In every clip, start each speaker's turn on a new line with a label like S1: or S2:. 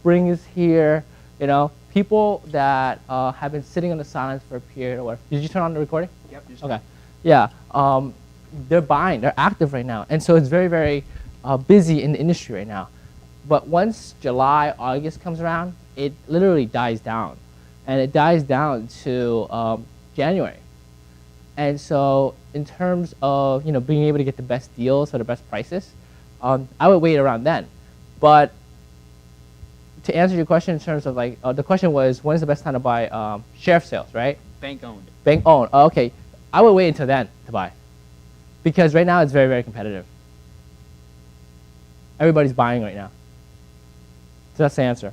S1: Spring is here. You know, people that have been sitting on the silence for a period. Or did you turn on the recording?
S2: Yep.
S1: Okay. Yeah. They're buying. They're active right now, and so it's very, very busy in the industry right now. But once July, August comes around, it literally dies down, and it dies down to January. And so, in terms of being able to get the best deals or the best prices, I would wait around then. But to answer your question in terms of like, the question was, when is the best time to buy share sales, right?
S2: Bank owned.
S1: Bank owned. Oh, okay. I would wait until then to buy, because right now it's very, very competitive. Everybody's buying right now. So that's the answer.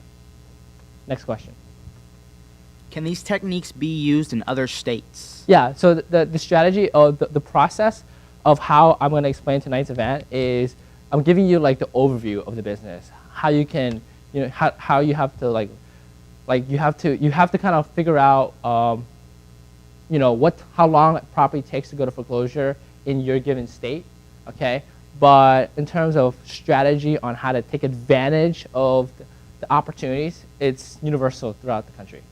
S1: Next question.
S2: Can these techniques be used in other states?
S1: Yeah. So the strategy of the process of how I'm going to explain tonight's event is I'm giving you like the overview of the business, how you can how you have to you have to kind of figure out how long a property takes to go to foreclosure in your given state, okay? But in terms of strategy on how to take advantage of the opportunities, it's universal throughout the country.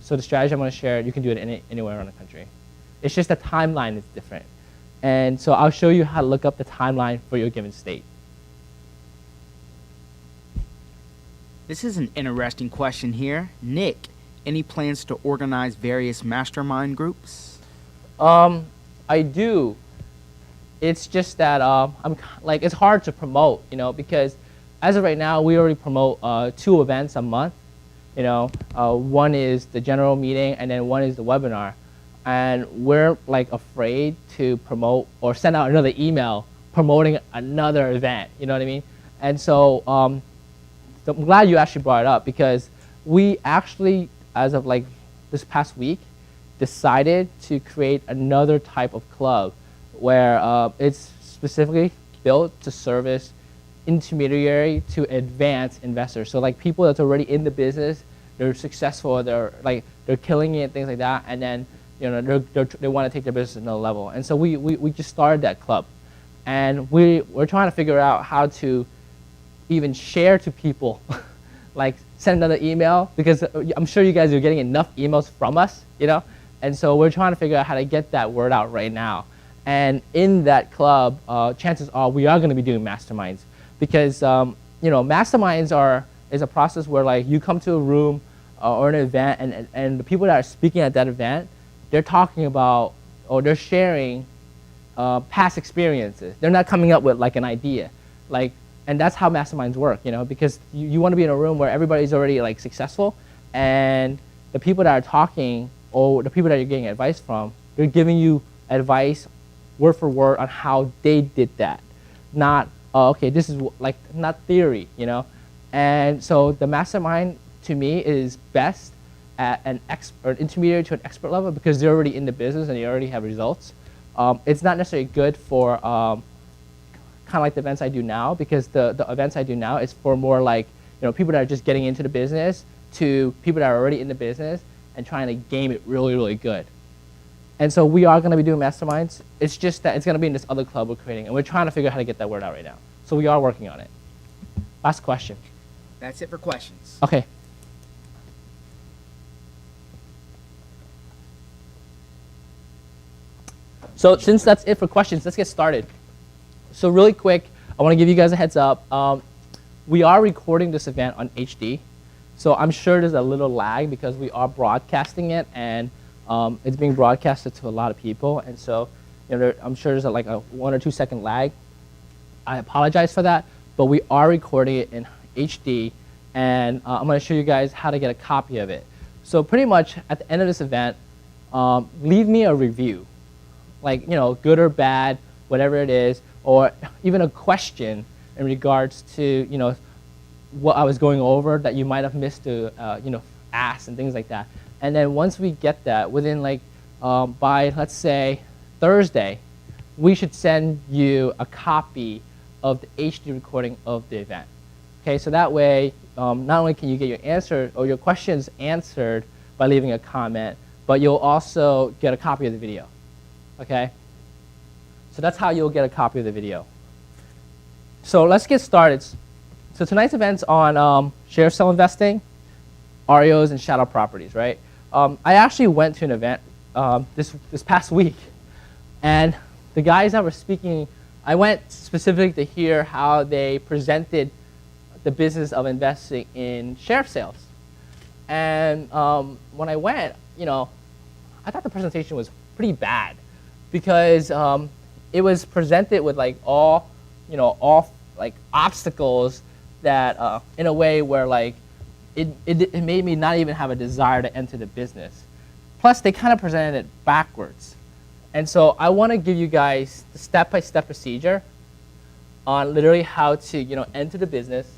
S1: So the strategy I'm going to share, you can do it anywhere around the country. It's just the timeline is different. And so I'll show you how to look up the timeline for your given state.
S2: This is an interesting question here. Nick, any plans to organize various mastermind groups?
S1: I do. It's just that it's hard to promote, because as of right now, we already promote 2 events a month. One is the general meeting, and then one is the webinar. And we're afraid to promote or send out another email promoting another event. You know what I mean? And so, so I'm glad you actually brought it up, because we actually, as of this past week, decided to create another type of club where it's specifically built to service intermediary to advanced investors. So people that's already in the business, they're successful, they're killing it, things like that, and then they want to take their business to another level. And so we just started that club, and we're trying to figure out how to even share to people, send another email, because I'm sure you guys are getting enough emails from us, and so we're trying to figure out how to get that word out right now. And in that club, chances are we are going to be doing masterminds, because masterminds is a process where you come to a room or an event, and the people that are speaking at that event, they're talking about or they're sharing past experiences. They're not coming up with an idea, and that's how masterminds work, because you want to be in a room where everybody's already successful, and the people that are talking or the people that you're getting advice from, they're giving you advice word for word on how they did that, not okay, this is not theory, And so the mastermind to me is best at an intermediate to an expert level, because they're already in the business and they already have results. It's not necessarily good for kind of like the events I do now, because the events I do now is for more people that are just getting into the business to people that are already in the business and trying to game it really, really good. And so we are going to be doing masterminds. It's just that it's going to be in this other club we're creating, and we're trying to figure out how to get that word out right now. So we are working on it. Last question.
S2: That's it for questions.
S1: Okay. So since that's it for questions, let's get started. So really quick, I want to give you guys a heads up. We are recording this event on HD. So I'm sure there's a little lag because we are broadcasting it, and it's being broadcasted to a lot of people. And so I'm sure there's a 1 or 2 second lag. I apologize for that, but we are recording it in HD, and I'm going to show you guys how to get a copy of it. So pretty much at the end of this event, leave me a review, good or bad, whatever it is, or even a question in regards to what I was going over that you might have missed to ask and things like that. And then once we get that, within by let's say Thursday, we should send you a copy of the HD recording of the event. Okay, so that way, not only can you get your answer or your questions answered by leaving a comment, but you'll also get a copy of the video. Okay, so that's how you'll get a copy of the video. So let's get started. So tonight's event's on share sale investing, REOs, and shadow properties, right? I actually went to an event this past week, and the guys that were speaking, I went specifically to hear how they presented the business of investing in share sales. And when I went, I thought the presentation was pretty bad because it was presented with like all like obstacles that in a way where like it made me not even have a desire to enter the business. Plus, they kind of presented it backwards. And so I want to give you guys the step-by-step procedure on literally how to enter the business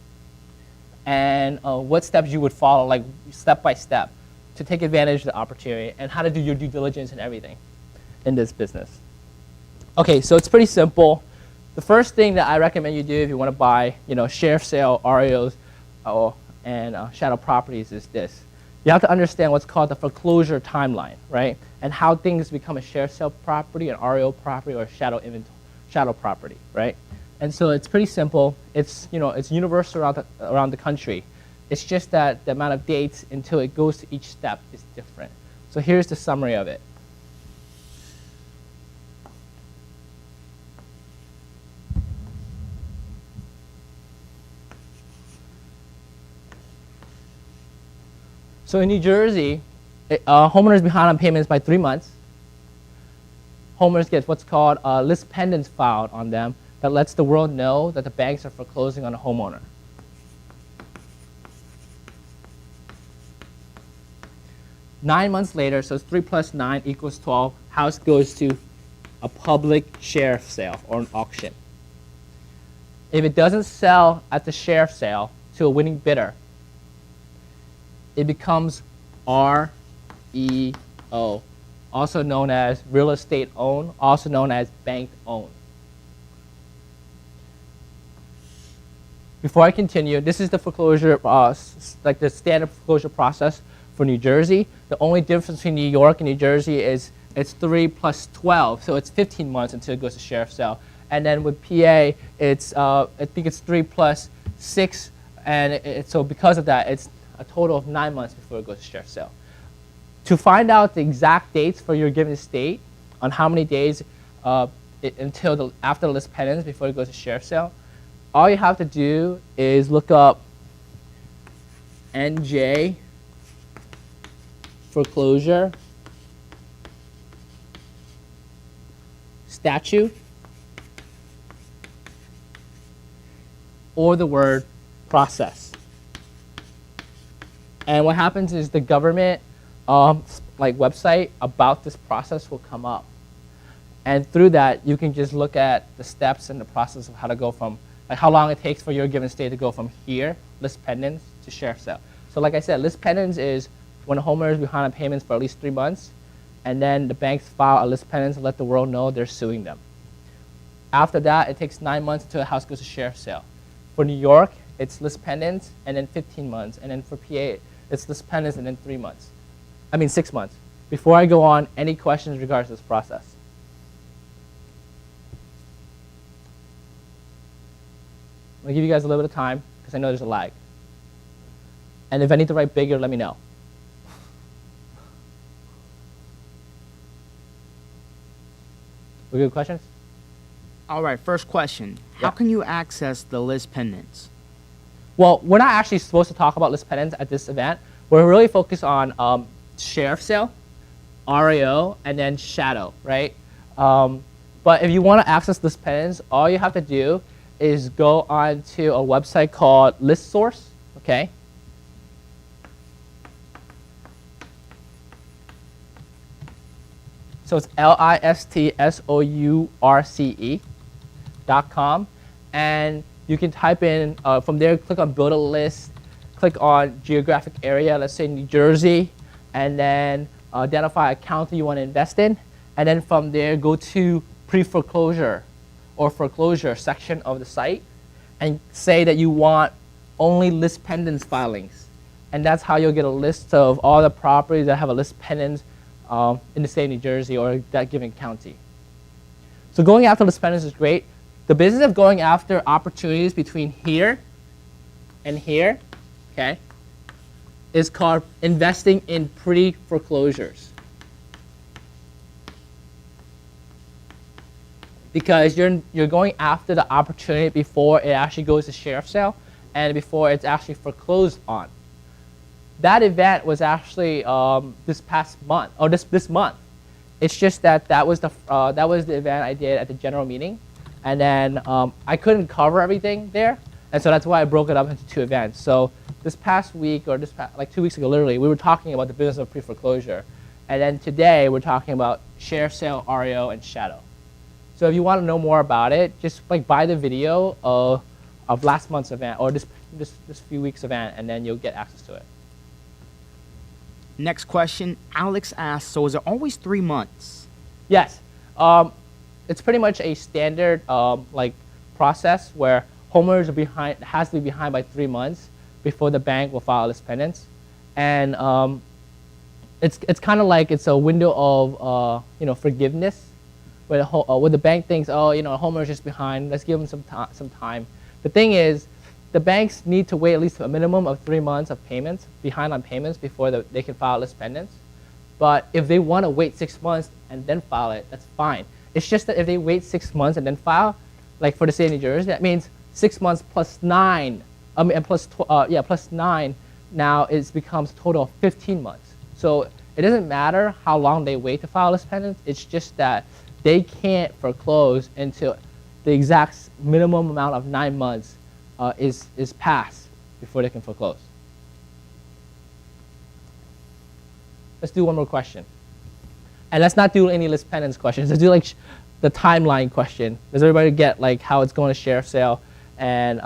S1: and what steps you would follow, like step by step, to take advantage of the opportunity and how to do your due diligence and everything in this business. Okay, so it's pretty simple. The first thing that I recommend you do if you want to buy, share sale, REOs, and shadow properties is this. You have to understand what's called the foreclosure timeline, right? And how things become a share sale property, an REO property, or a shadow property, right? And so it's pretty simple. It's it's universal around the country. It's just that the amount of dates until it goes to each step is different. So here's the summary of it. So in New Jersey, homeowners behind on payments by 3 months. Homeowners get what's called list pendants filed on them that lets the world know that the banks are foreclosing on a homeowner. Nine months later, so it's 3 plus 9 equals 12, house goes to a public share sale or an auction. If it doesn't sell at the share sale to a winning bidder, it becomes REO, also known as real estate owned, also known as bank owned. Before I continue, this is the foreclosure, like the standard foreclosure process for New Jersey. The only difference between New York and New Jersey is it's 3 plus 12, so it's 15 months until it goes to sheriff's sale. And then with PA, it's I think it's 3 plus 6, and so because of that, it's a total of 9 months before it goes to sheriff's sale. To find out the exact dates for your given state on how many days until after the list pendants before it goes to sheriff's sale, all you have to do is look up NJ foreclosure statute or the word process. And what happens is the government like website about this process will come up. And through that, you can just look at the steps and the process of how to go from, like how long it takes for your given state to go from here, list pendants, to sheriff's sale. So like I said, list pendants is when a homeowner is behind on payments for at least 3 months, and then the banks file a list pendants to let the world know they're suing them. After that, it takes 9 months until the house goes to sheriff's sale. For New York, it's list pendants and then 15 months. And then for PA, it's list pendants and then 3 months. I mean 6 months. Before I go on, any questions regarding this process? I'm going to give you guys a little bit of time because I know there's a lag. And if I need to write bigger, let me know. We good questions?
S2: All right, first question.
S1: Yeah.
S2: How can you access the list pendants?
S1: Well, we're not actually supposed to talk about list pendants at this event. We're really focused on sheriff sale, REO, and then shadow, right? But if you want to access list pendants, all you have to do is go on to a website called ListSource, okay? So it's ListSource.com, and you can type in, from there, click on build a list, click on geographic area, let's say New Jersey, and then identify a county you want to invest in, and then from there, go to pre-foreclosure or foreclosure section of the site, and say that you want only list pendants filings. And that's how you'll get a list of all the properties that have a list pendants in the state of New Jersey or that given county. So going after list pendants is great. The business of going after opportunities between here and here, okay, is called investing in pre-foreclosures. Because you're going after the opportunity before it actually goes to sheriff sale and before it's actually foreclosed on. That event was actually this past month, or this month. It's just that that was the event I did at the general meeting, and then I couldn't cover everything there, and so that's why I broke it up into 2 events. So this past week, or like 2 weeks ago, literally, we were talking about the business of pre-foreclosure, and then today we're talking about sheriff sale, REO, and shadow. So if you want to know more about it, just like buy the video of last month's event or this few weeks event, and then you'll get access to it.
S2: Next question, Alex asks, so is it always 3 months?
S1: Yes, it's pretty much a standard like process where homeowners are behind, has to be behind by 3 months before the bank will file its pendants, and it's kind of like it's a window of forgiveness, where the bank thinks, oh, a homeowner's just behind, let's give them some time. The thing is, the banks need to wait at least a minimum of 3 months of payments, behind on payments, before they can file list pendants. But if they want to wait 6 months and then file it, that's fine. It's just that if they wait 6 months and then file, like for the state of New Jersey, that means 6 months plus 9, plus 9, now it becomes a total of 15 months. So it doesn't matter how long they wait to file list pendants, it's just that they can't foreclose until the exact minimum amount of 9 months is passed before they can foreclose. Let's do one more question. And let's not do any list pendants questions. Let's do like the timeline question. Does everybody get like how it's going to sheriff sale and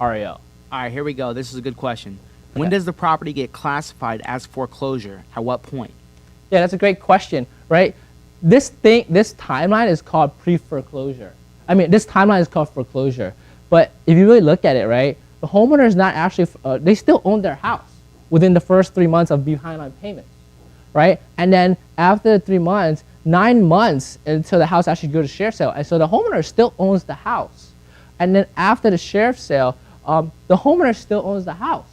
S1: REO?
S2: All right, here we go. This is a good question. When
S1: Okay.
S2: does the property get classified as foreclosure? At what point?
S1: Yeah, that's a great question, right? This timeline is called pre-foreclosure. I mean, this timeline is called foreclosure. But if you really look at it, right, the homeowner is not actually, they still own their house within the first 3 months of behind on payments, right? And then after 3 months, 9 months until the house actually goes to sheriff sale. And so the homeowner still owns the house. And then after the sheriff sale, the homeowner still owns the house.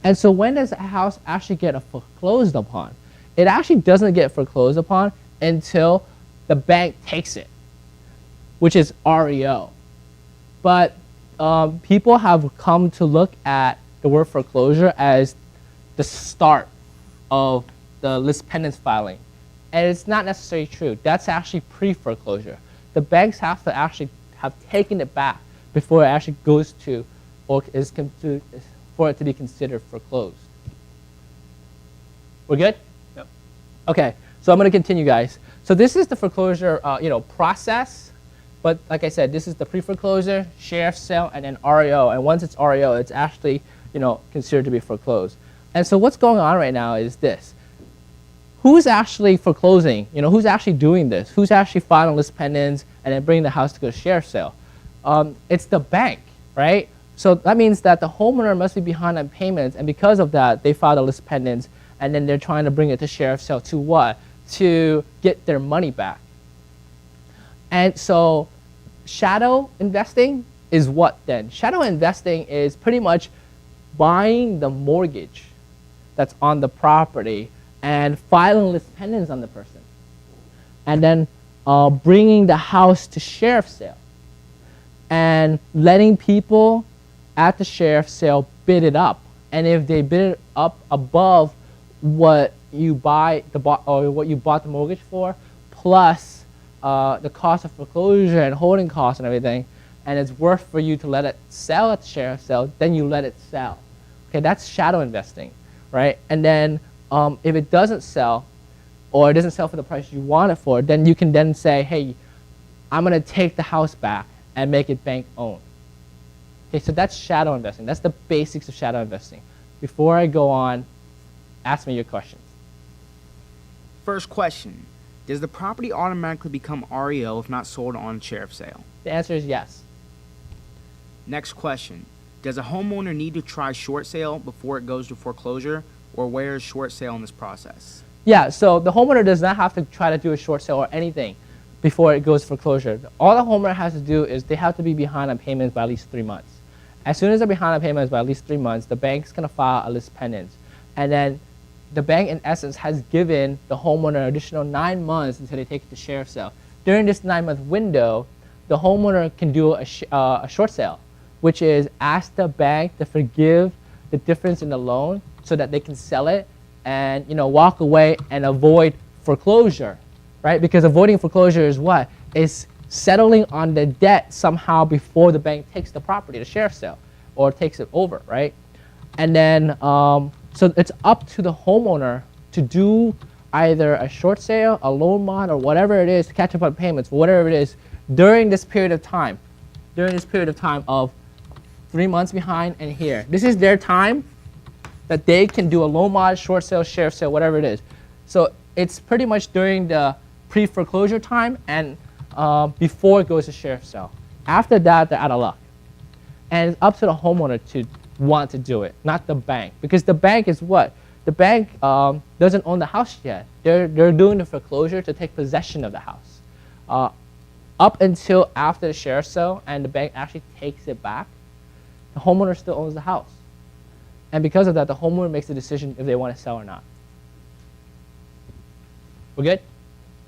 S1: And so when does the house actually get foreclosed upon? It actually doesn't get foreclosed upon until the bank takes it, which is REO. But people have come to look at the word foreclosure as the start of the list pendants filing. And it's not necessarily true. That's actually pre-foreclosure. The banks have to actually have taken it back before it actually goes to, or is for it to be considered foreclosed. We're good?
S3: Yep.
S1: Okay, so I'm going to continue, guys. So this is the foreclosure, process. But like I said, this is the pre-foreclosure, sheriff sale, and then REO. And once it's REO, it's actually, considered to be foreclosed. And so what's going on right now is this. Who's actually foreclosing? Who's actually doing this? Who's actually filing list pendants and then bringing the house to go to sheriff sale? It's the bank, right? So that means that the homeowner must be behind on payments, and because of that, they filed a list pendants, and then they're trying to bring it to sheriff sale to what? To get their money back. And so shadow investing is what then? Shadow investing is pretty much buying the mortgage that's on the property and filing list pendants on the person, and then bringing the house to sheriff sale and letting people at the sheriff sale bid it up. And if they bid it up above what you bought the mortgage for, plus the cost of foreclosure and holding costs and everything, and it's worth for you to let it sell at the sheriff sale, then you let it sell. Okay, that's shadow investing, right? And then if it doesn't sell, or it doesn't sell for the price you want it for, then you can then say, hey, I'm going to take the house back and make it bank owned. Okay, so that's shadow investing. That's the basics of shadow investing. Before I go on, ask me your questions.
S2: First question. Does the property automatically become REO if not sold on sheriff sale?
S1: The answer is yes.
S2: Next question. Does a homeowner need to try short sale before it goes to foreclosure, or where is short sale in this process?
S1: Yeah, so the homeowner does not have to try to do a short sale or anything before it goes to foreclosure. All the homeowner has to do is they have to be behind on payments by at least 3 months. As soon as they're behind on payments by at least 3 months, the bank's gonna file a list pendants. And then the bank, in essence, has given the homeowner an additional 9 months until they take it to sheriff's sale. During this 9-month window, the homeowner can do a short sale, which is ask the bank to forgive the difference in the loan so that they can sell it and walk away and avoid foreclosure, right? Because avoiding foreclosure is what? Is settling on the debt somehow before the bank takes the property to sheriff's sale or takes it over, right? And then, so it's up to the homeowner to do either a short sale, a loan mod, or whatever it is to catch up on payments, whatever it is, during this period of time. During this period of time of 3 months behind and here. This is their time that they can do a loan mod, short sale, sheriff sale, whatever it is. So it's pretty much during the pre-foreclosure time and before it goes to sheriff's sale. After that, they're out of luck. And it's up to the homeowner to want to do it, not the bank. Because the bank is what? The bank doesn't own the house yet. They're doing the foreclosure to take possession of the house. Up until after the sheriff's sale and the bank actually takes it back, the homeowner still owns the house. And because of that, the homeowner makes the decision if they want to sell or not. We're good?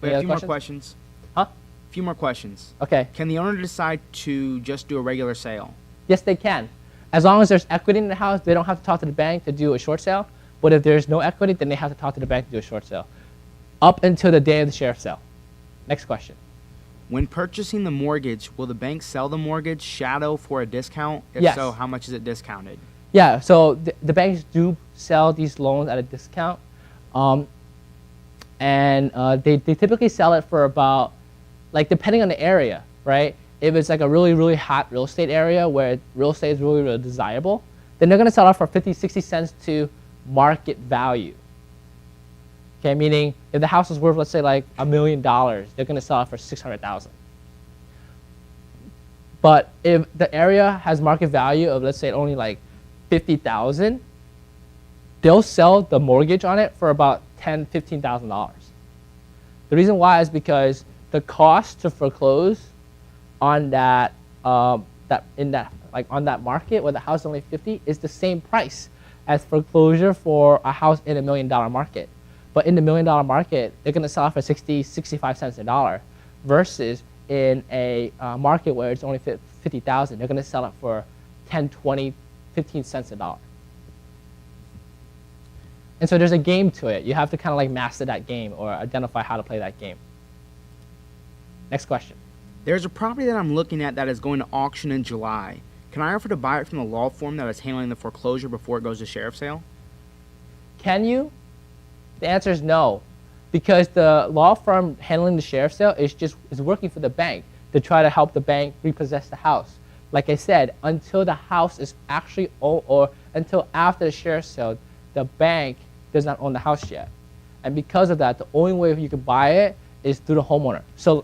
S2: We have a few more questions.
S1: Huh?
S2: A few more questions.
S1: Okay.
S2: Can the owner decide to just do a regular sale?
S1: Yes, they can. As long as there's equity in the house, they don't have to talk to the bank to do a short sale. But if there's no equity, then they have to talk to the bank to do a short sale. Up until the day of the sheriff's sale. Next question.
S2: When purchasing the mortgage, will the bank sell the mortgage shadow for a discount? If
S1: Yes.
S2: so, how much is it discounted?
S1: Yeah, so the banks do sell these loans at a discount. They typically sell it for about, like, depending on the area, right? If it's like a really, really hot real estate area where real estate is really, really desirable, then they're going to sell it for 50, 60 cents to market value. Okay, meaning if the house is worth, let's say, like $1 million, they're going to sell it for $600,000. But if the area has market value of, let's say, only like $50,000, they'll sell the mortgage on it for about $10,000, $15,000. The reason why is because the cost to foreclose on that, on that market where the house is only 50 is the same price as foreclosure for a house in $1 million market. But in the $1 million market, they're going to sell it for 60, 65 cents a dollar, versus in a market where it's only 50,000, they're going to sell it for 10, 20, 15 cents a dollar. And so there's a game to it. You have to kind of like master that game or identify how to play that game. Next question.
S2: There's a property that I'm looking at that is going to auction in July. Can I offer to buy it from the law firm that is handling the foreclosure before it goes to sheriff's sale?
S1: Can you? The answer is no, because the law firm handling the sheriff's sale is working for the bank to try to help the bank repossess the house. Like I said, until the house is actually owned, or until after the sheriff's sale, the bank does not own the house yet. And because of that, the only way you can buy it is through the homeowner. So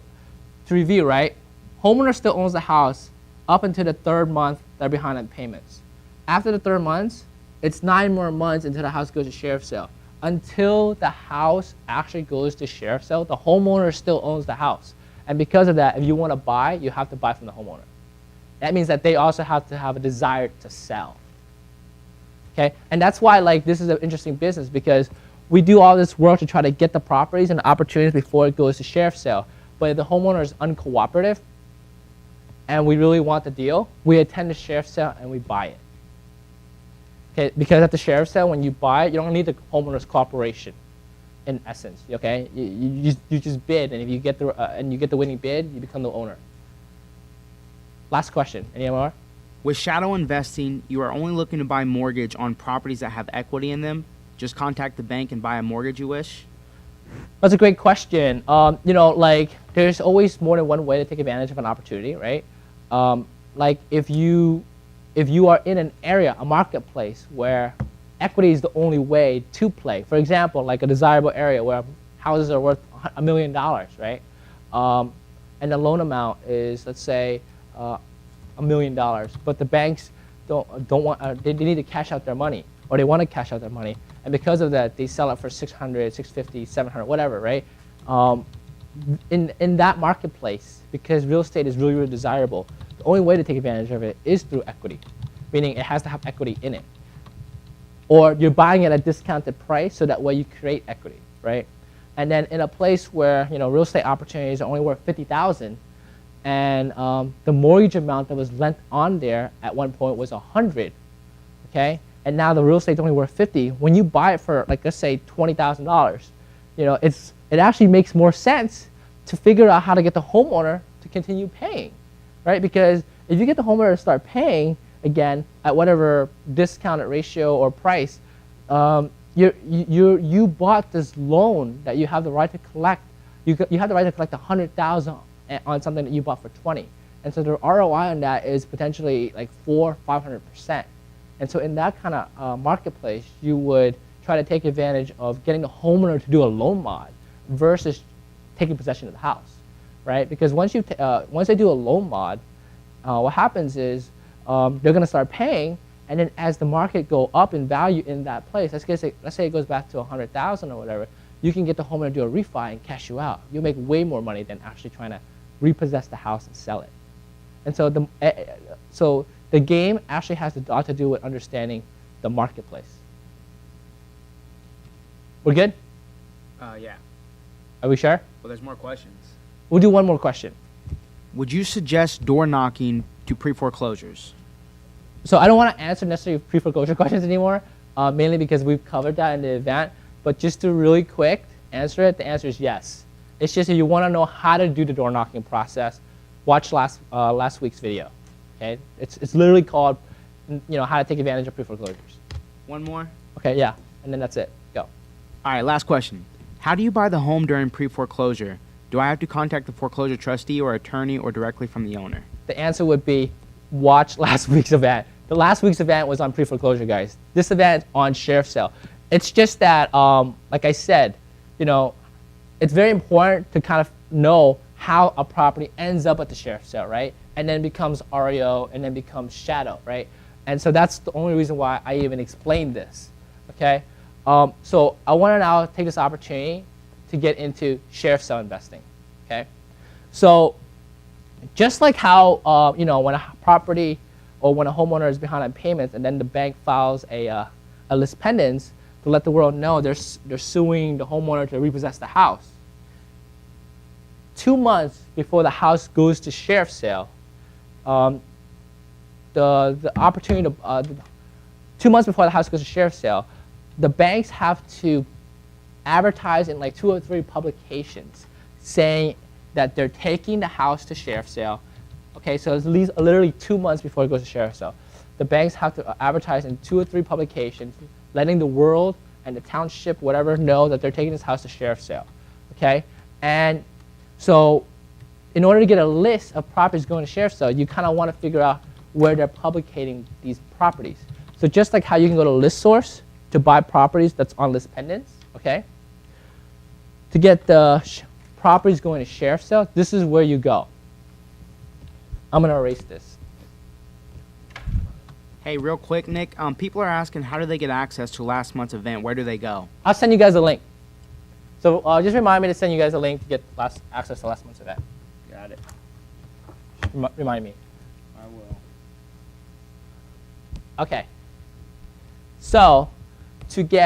S1: to review, right? Homeowner still owns the house up until the 3rd month they're behind on payments. After the 3rd month, it's 9 more months until the house goes to sheriff's sale. Until the house actually goes to sheriff's sale, the homeowner still owns the house. And because of that, if you want to buy, you have to buy from the homeowner. That means that they also have to have a desire to sell. Okay? And that's why, like, this is an interesting business, because we do all this work to try to get the properties and the opportunities before it goes to sheriff's sale. But if the homeowner is uncooperative and we really want the deal, we attend the sheriff's sale and we buy it. Okay? Because at the sheriff's sale, when you buy it, you don't need the homeowner's cooperation, in essence. Okay? You just bid, and if you get the winning bid, you become the owner. Last question. Any more?
S2: With shadow investing, you are only looking to buy mortgage on properties that have equity in them. Just contact the bank and buy a mortgage you wish.
S1: That's a great question. Like, there's always more than one way to take advantage of an opportunity, right? Like, if you are in an area, a marketplace where equity is the only way to play. For example, like a desirable area where houses are worth $1 million, right? And the loan amount is, let's say, $1 million, but the banks don't want, they need to cash out their money, or they want to cash out their money, and because of that, they sell it for $600, $650, $700, whatever, right? In that marketplace, because real estate is really, really desirable, the only way to take advantage of it is through equity. meaning it has to have equity in it. Or you're buying it at a discounted price, so that way you create equity, right? And then in a place where real estate opportunities are only worth 50,000, and the mortgage amount that was lent on there at one point was 100, okay? And now the real estate's only worth 50. When you buy it for, like, let's say $20,000, it actually makes more sense to figure out how to get the homeowner to continue paying, right? Because if you get the homeowner to start paying again at whatever discounted ratio or price, you bought this loan that you have the right to collect. You have the right to collect 100,000 on something that you bought for 20, and so the ROI on that is potentially like 400-500%. And so in that kind of marketplace, you would try to take advantage of getting the homeowner to do a loan mod versus taking possession of the house, right? Because once they do a loan mod, what happens is they're going to start paying, and then as the market go up in value in that place, let's say it goes back to 100,000 or whatever, you can get the homeowner to do a refi and cash you out. You'll make way more money than actually trying to repossess the house and sell it. And so the game actually has a lot to do with understanding the marketplace. We're good?
S2: Yeah.
S1: Are we sure?
S2: Well, there's more questions.
S1: We'll do one more question.
S2: Would you suggest door knocking to pre-foreclosures?
S1: So I don't want to answer necessarily pre-foreclosure questions anymore, mainly because we've covered that in the event. But just to really quick answer it, the answer is yes. It's just if you want to know how to do the door knocking process, watch last week's video. Okay, it's literally called, how to take advantage of pre-foreclosures.
S2: One more.
S1: Okay, yeah, and then that's it. Go.
S2: All right, last question. How do you buy the home during pre-foreclosure? Do I have to contact the foreclosure trustee or attorney or directly from the owner?
S1: The answer would be watch last week's event. The last week's event was on pre-foreclosure, guys. This event on sheriff sale. It's just that, like I said, it's very important to kind of know how a property ends up at the sheriff's sale, right? And then becomes REO and then becomes shadow, right? And so that's the only reason why I even explained this, okay? So I want to now take this opportunity to get into sheriff's sale investing, okay? So just like how, when a property or when a homeowner is behind on payments and then the bank files a lis pendens to let the world know they're suing the homeowner to repossess the house. 2 months before the house goes to sheriff's sale, the opportunity to, 2 months before the house goes to sheriff's sale, the banks have to advertise in like 2 or 3 publications saying that they're taking the house to sheriff's sale. Okay, so it's literally 2 months before it goes to sheriff's sale. The banks have to advertise in 2 or 3 publications, letting the world and the township, whatever, know that they're taking this house to sheriff's sale. Okay, and so in order to get a list of properties going to sheriff's sale, you kind of want to figure out where they're publicating these properties. So just like how you can go to ListSource to buy properties that's on list pendants, okay? To get the properties going to sheriff's sale, this is where you go. I'm going to erase this.
S2: Hey, real quick, Nick, people are asking how do they get access to last month's event? Where do they go?
S1: I'll send you guys a link. So just remind me to send you guys a link to get access to last month's event.
S2: Got it.
S1: Remind me.
S2: I will.
S1: Okay. So to get